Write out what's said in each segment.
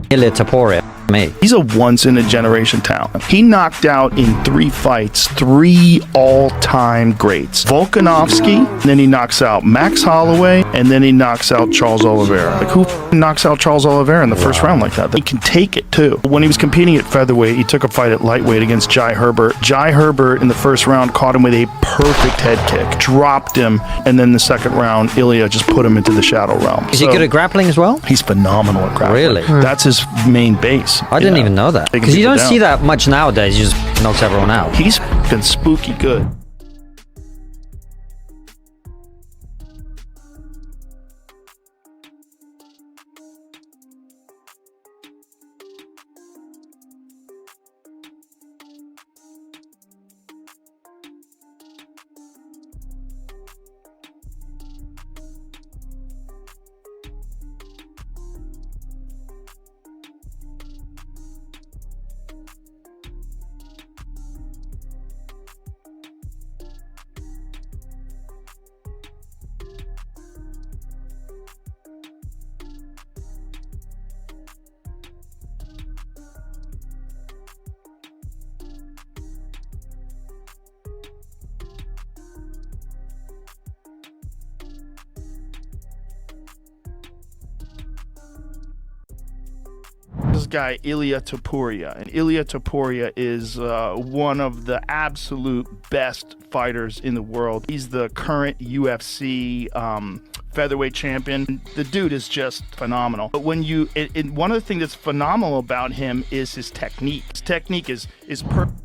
Ilia Topuria, me. He's a once-in-a-generation talent. He knocked out in 3 fights 3 all-time greats. Volkanovski, and then he knocks out Max Holloway, and then he knocks out Charles Oliveira. Like, who knocks out Charles Oliveira in the first round like that? He can take it, too. When he was competing at featherweight, he took a fight at lightweight against Jai Herbert. Jai Herbert, in the first round, caught him with a perfect head kick, dropped him, and then the second round, Ilia just put him into the shadow realm. Is he good at grappling as well? He's phenomenal at grappling. Really? That's his main base. I didn't even know that. Because you don't see that much nowadays. He just knocks everyone out. He's fucking spooky good. This guy, Ilia Topuria. And Ilia Topuria is one of the absolute best fighters in the world. He's the current UFC featherweight champion. The dude is just phenomenal. But when you, one of the things that's phenomenal about him is his technique. His technique is perfect.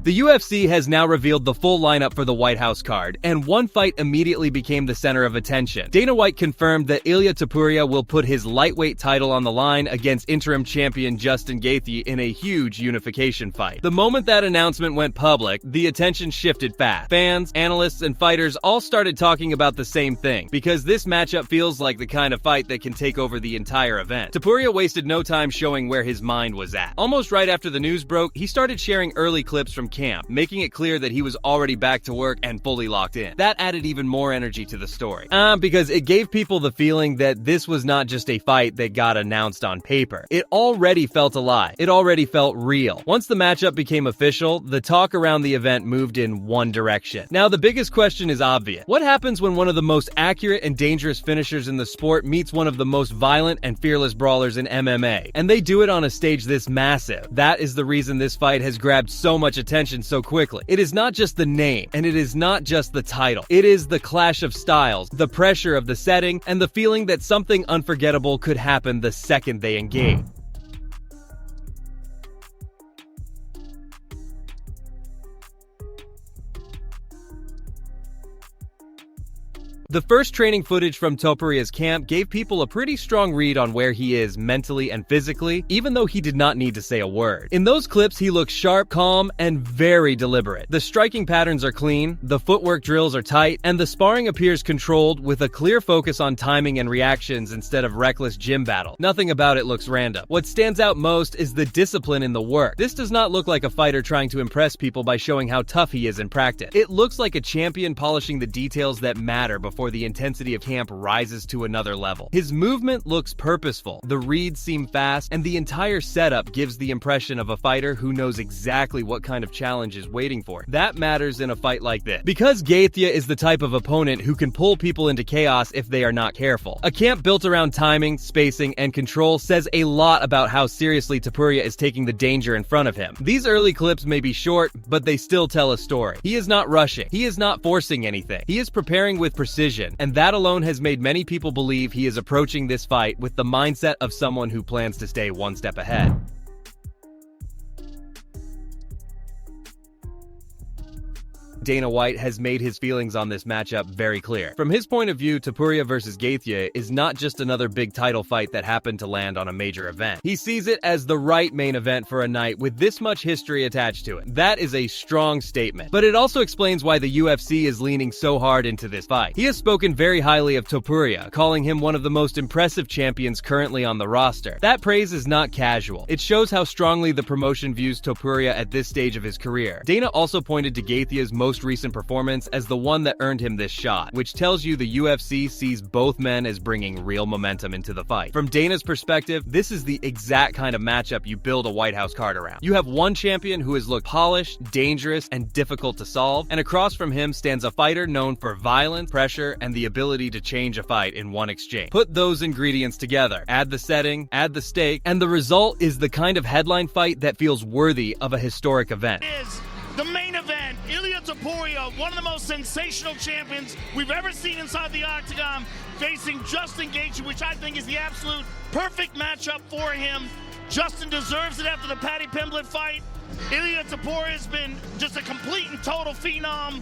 The UFC has now revealed the full lineup for the White House card, and one fight immediately became the center of attention. Dana White confirmed that Ilia Topuria will put his lightweight title on the line against interim champion Justin Gaethje in a huge unification fight. The moment that announcement went public, the attention shifted fast. Fans, analysts, and fighters all started talking about the same thing, because this matchup feels like the kind of fight that can take over the entire event. Topuria wasted no time showing where his mind was at. Almost right after the news broke, he started sharing early clips from camp, making it clear that he was already back to work and fully locked in. That added even more energy to the story. Because it gave people the feeling that this was not just a fight that got announced on paper. It already felt alive. It already felt real. Once the matchup became official, the talk around the event moved in one direction. Now, the biggest question is obvious. What happens when one of the most accurate and dangerous finishers in the sport meets one of the most violent and fearless brawlers in MMA? And they do it on a stage this massive. That is the reason this fight has grabbed so much attention so quickly. It is not just the name, and it is not just the title. It is the clash of styles, the pressure of the setting, and the feeling that something unforgettable could happen the second they engage. The first training footage from Topuria's camp gave people a pretty strong read on where he is mentally and physically, even though he did not need to say a word. In those clips, he looks sharp, calm, and very deliberate. The striking patterns are clean, the footwork drills are tight, and the sparring appears controlled with a clear focus on timing and reactions instead of reckless gym battle. Nothing about it looks random. What stands out most is the discipline in the work. This does not look like a fighter trying to impress people by showing how tough he is in practice. It looks like a champion polishing the details that matter before the intensity of camp rises to another level. His movement looks purposeful, the reads seem fast, and the entire setup gives the impression of a fighter who knows exactly what kind of challenge is waiting for him. That matters in a fight like this, because Gaethje is the type of opponent who can pull people into chaos if they are not careful. A camp built around timing, spacing, and control says a lot about how seriously Topuria is taking the danger in front of him. These early clips may be short, but they still tell a story. He is not rushing. He is not forcing anything. He is preparing with precision, and that alone has made many people believe he is approaching this fight with the mindset of someone who plans to stay one step ahead. Dana White has made his feelings on this matchup very clear. From his point of view, Topuria versus Gaethje is not just another big title fight that happened to land on a major event. He sees it as the right main event for a night with this much history attached to it. That is a strong statement. But it also explains why the UFC is leaning so hard into this fight. He has spoken very highly of Topuria, calling him one of the most impressive champions currently on the roster. That praise is not casual. It shows how strongly the promotion views Topuria at this stage of his career. Dana also pointed to Gaethje's most recent performance as the one that earned him this shot, which tells you the UFC sees both men as bringing real momentum into the fight. From Dana's perspective, this is the exact kind of matchup you build a White House card around. You have one champion who has looked polished, dangerous, and difficult to solve, and across from him stands a fighter known for violence, pressure, and the ability to change a fight in one exchange. Put those ingredients together, add the setting, add the stake, and the result is the kind of headline fight that feels worthy of a historic event. Is the main event, Ilia Topuria, one of the most sensational champions we've ever seen inside the octagon, facing Justin Gaethje, which I think is the absolute perfect matchup for him. Justin deserves it after the Paddy Pimblett fight. Ilia Topuria has been just a complete and total phenom,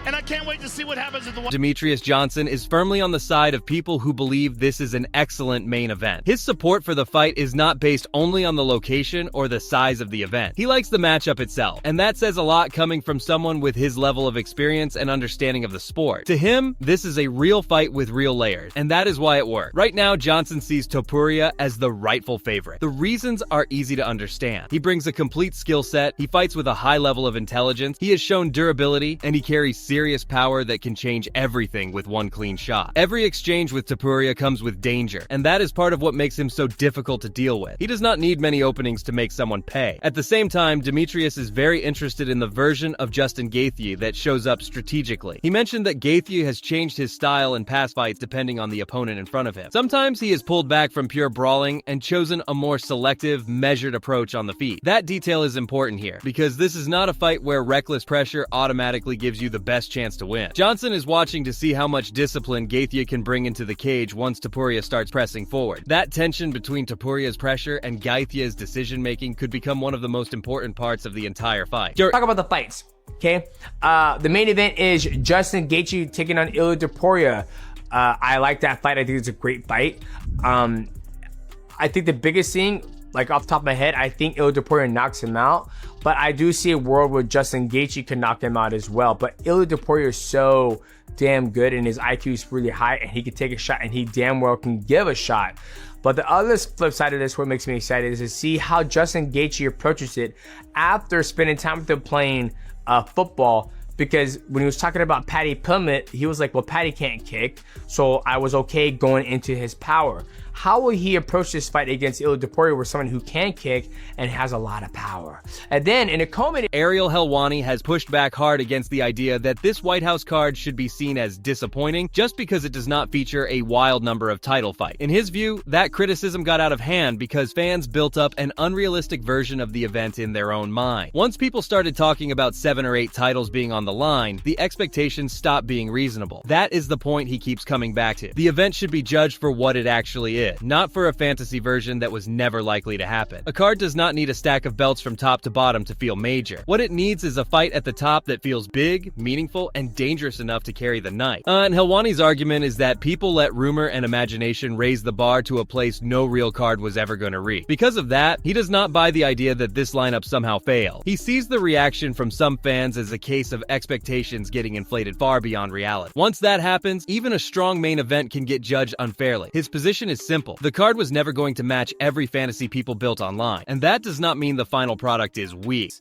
and I can't wait to see what happens at the Demetrius Johnson is firmly on the side of people who believe this is an excellent main event. His support for the fight is not based only on the location or the size of the event. He likes the matchup itself, and that says a lot coming from someone with his level of experience and understanding of the sport. To him, this is a real fight with real layers, and that is why it worked. Right now, Johnson sees Topuria as the rightful favorite. The reasons are easy to understand. He brings a complete skill set, he fights with a high level of intelligence, he has shown durability, and he carries serious power that can change everything with one clean shot. Every exchange with Topuria comes with danger, and that is part of what makes him so difficult to deal with. He does not need many openings to make someone pay. At the same time, Demetrius is very interested in the version of Justin Gaethje that shows up strategically. He mentioned that Gaethje has changed his style in past fights depending on the opponent in front of him. Sometimes he has pulled back from pure brawling and chosen a more selective, measured approach on the feet. That detail is important here, because this is not a fight where reckless pressure automatically gives you the best chance to win. Johnson is watching to see how much discipline Gaethje can bring into the cage once Topuria starts pressing forward. That tension between Topuria's pressure and Gaethje's decision-making could become one of the most important parts of the entire fight. Talk about the fights, okay? The main event is Justin Gaethje taking on Ilia Topuria. I like that fight. I think it's a great fight. I think the biggest thing, like off the top of my head, I think Ilia Topuria knocks him out, but I do see a world where Justin Gaethje can knock him out as well. But Ilia Topuria is so damn good, and his IQ is really high, and he can take a shot, and he damn well can give a shot. But the other flip side of this, what makes me excited, is to see how Justin Gaethje approaches it after spending time with him playing football. Because when he was talking about Paddy Pimblett, he was like, well, Paddy can't kick, so I was okay going into his power. How will he approach this fight against Ilia Topuria, where someone who can kick and has a lot of power? And then in a co-main, Ariel Helwani has pushed back hard against the idea that this White House card should be seen as disappointing just because it does not feature a wild number of title fights. In his view, that criticism got out of hand because fans built up an unrealistic version of the event in their own mind. Once people started talking about 7 or 8 titles being on the line, the expectations stopped being reasonable. That is the point he keeps coming back to. The event should be judged for what it actually is, not for a fantasy version that was never likely to happen. A card does not need a stack of belts from top to bottom to feel major. What it needs is a fight at the top that feels big, meaningful, and dangerous enough to carry the night. And Helwani's argument is that people let rumor and imagination raise the bar to a place no real card was ever going to reach. Because of that, he does not buy the idea that this lineup somehow failed. He sees the reaction from some fans as a case of expectations getting inflated far beyond reality. Once that happens, even a strong main event can get judged unfairly. His position is simple. The card was never going to match every fantasy people built online, and that does not mean the final product is weak.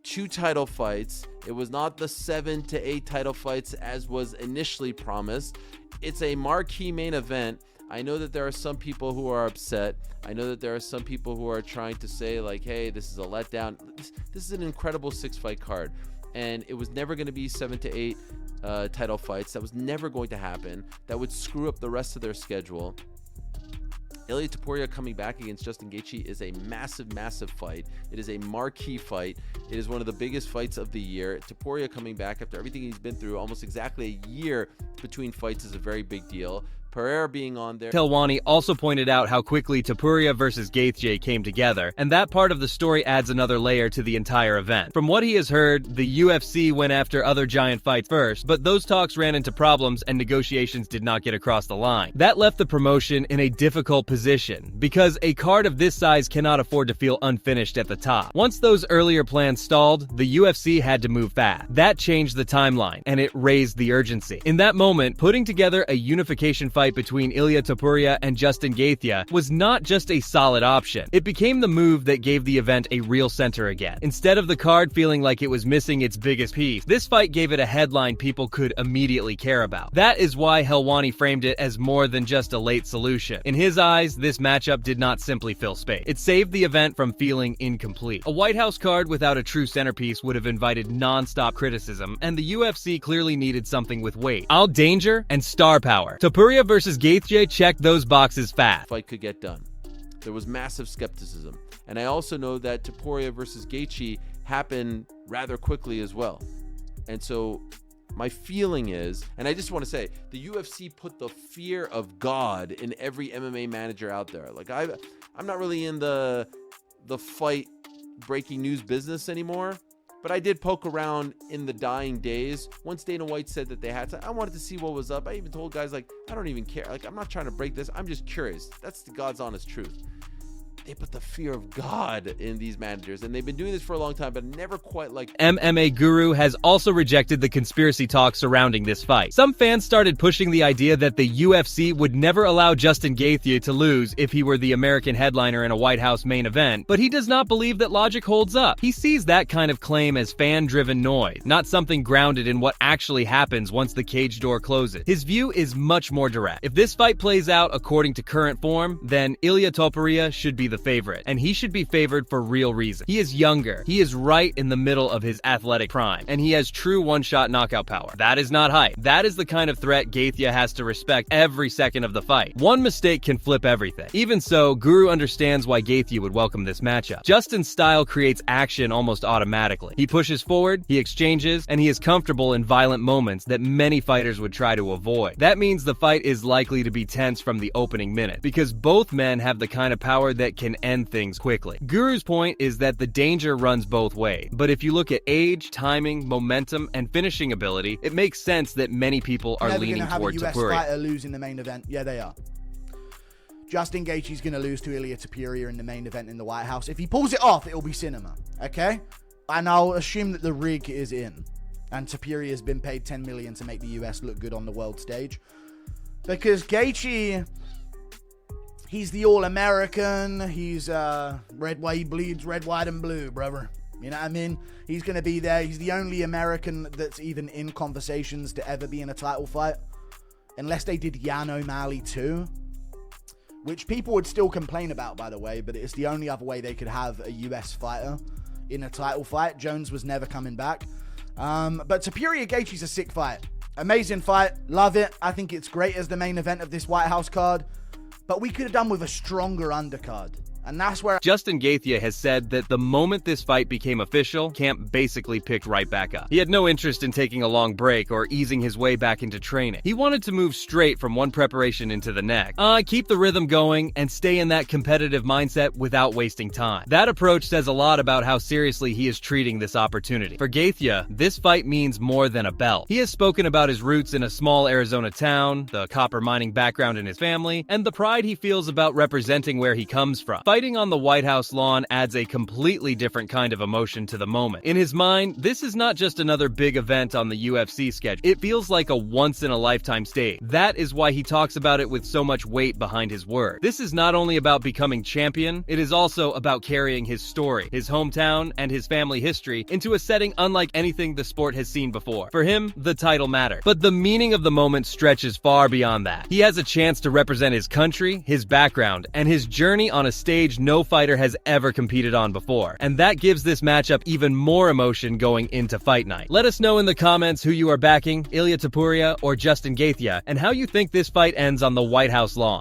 2 title fights. It was not the 7 to 8 title fights as was initially promised. It's a marquee main event. I know that there are some people who are upset. I know that there are some people who are trying to say like, hey, this is a letdown. This is an incredible 6-fight card, and it was never going to be 7 to 8 title fights. That was never going to happen. That would screw up the rest of their schedule. Ilia Topuria coming back against Justin Gaethje is a massive, massive fight. It is a marquee fight. It is one of the biggest fights of the year. Topuria coming back after everything he's been through, almost exactly a year between fights, is a very big deal. Pereira being on there. Helwani also pointed out how quickly Topuria versus Gaethje came together, and that part of the story adds another layer to the entire event. From what he has heard, the UFC went after other giant fights first, but those talks ran into problems and negotiations did not get across the line. That left the promotion in a difficult position, because a card of this size cannot afford to feel unfinished at the top. Once those earlier plans stalled, the UFC had to move fast. That changed the timeline, and it raised the urgency. In that moment, putting together a unification fight between Ilia Topuria and Justin Gaethje was not just a solid option. It became the move that gave the event a real center again. Instead of the card feeling like it was missing its biggest piece, this fight gave it a headline people could immediately care about. That is why Helwani framed it as more than just a late solution. In his eyes, this matchup did not simply fill space. It saved the event from feeling incomplete. A White House card without a true centerpiece would have invited non-stop criticism, and the UFC clearly needed something with weight, danger, and star power. Topuria versus Gaethje checked those boxes fast. Fight could get done. There was massive skepticism. And I also know that Topuria versus Gaethje happened rather quickly as well. And so my feeling is, and I just want to say, the UFC put the fear of God in every MMA manager out there. Like I'm not really in the fight breaking news business anymore, but I did poke around in the dying days. Once Dana White said that they had to, I wanted to see what was up. I even told guys, like, I don't even care. Like, I'm not trying to break this. I'm just curious. That's the God's honest truth. They put the fear of God in these managers, and they've been doing this for a long time, but never quite like... MMA Guru has also rejected the conspiracy talk surrounding this fight. Some fans started pushing the idea that the UFC would never allow Justin Gaethje to lose if he were the American headliner in a White House main event, but he does not believe that logic holds up. He sees that kind of claim as fan-driven noise, not something grounded in what actually happens once the cage door closes. His view is much more direct. If this fight plays out according to current form, then Ilia Topuria should be the favorite, and he should be favored for real reason. He is younger, he is right in the middle of his athletic prime, and he has true one-shot knockout power. That is not hype. That is the kind of threat Gaethje has to respect every second of the fight. One mistake can flip everything. Even so, Guru understands why Gaethje would welcome this matchup. Justin's style creates action almost automatically. He pushes forward, he exchanges, and he is comfortable in violent moments that many fighters would try to avoid. That means the fight is likely to be tense from the opening minute, because both men have the kind of power that can end things quickly. Guru's point is that the danger runs both ways, but if you look at age, timing, momentum, and finishing ability, it makes sense that many people are leaning toward Topuria. Never gonna have a US fighter lose in the main event. Yeah, they are. Justin Gaethje's gonna lose to Ilia Topuria in the main event in the White House. If he pulls it off, it'll be cinema, okay? And I'll assume that the rig is in, and Topuria has been paid $10 million to make the US look good on the world stage, because Gaethje, he's the all-American. He's red, white, he bleeds red, white, and blue, brother. You know what I mean? He's going to be there. He's the only American that's even in conversations to ever be in a title fight. Unless they did Yan O'Malley too. Which people would still complain about, by the way. But it's the only other way they could have a US fighter in a title fight. Jones was never coming back. But Topuria Gaethje's a sick fight. Amazing fight. Love it. I think it's great as the main event of this White House card. But we could have done with a stronger undercard. And that's where Justin Gaethje has said that the moment this fight became official, camp basically picked right back up. He had no interest in taking a long break or easing his way back into training. He wanted to move straight from one preparation into the next. Keep the rhythm going and stay in that competitive mindset without wasting time. That approach says a lot about how seriously he is treating this opportunity. For Gaethje, this fight means more than a belt. He has spoken about his roots in a small Arizona town, the copper mining background in his family, and the pride he feels about representing where he comes from. Fighting on the White House lawn adds a completely different kind of emotion to the moment. In his mind, this is not just another big event on the UFC schedule. It feels like a once-in-a-lifetime stage. That is why he talks about it with so much weight behind his word. This is not only about becoming champion, it is also about carrying his story, his hometown, and his family history into a setting unlike anything the sport has seen before. For him, the title matters. But the meaning of the moment stretches far beyond that. He has a chance to represent his country, his background, and his journey on a stage no fighter has ever competed on before. And that gives this matchup even more emotion going into fight night. Let us know in the comments who you are backing, Ilia Topuria or Justin Gaethje, and how you think this fight ends on the White House lawn.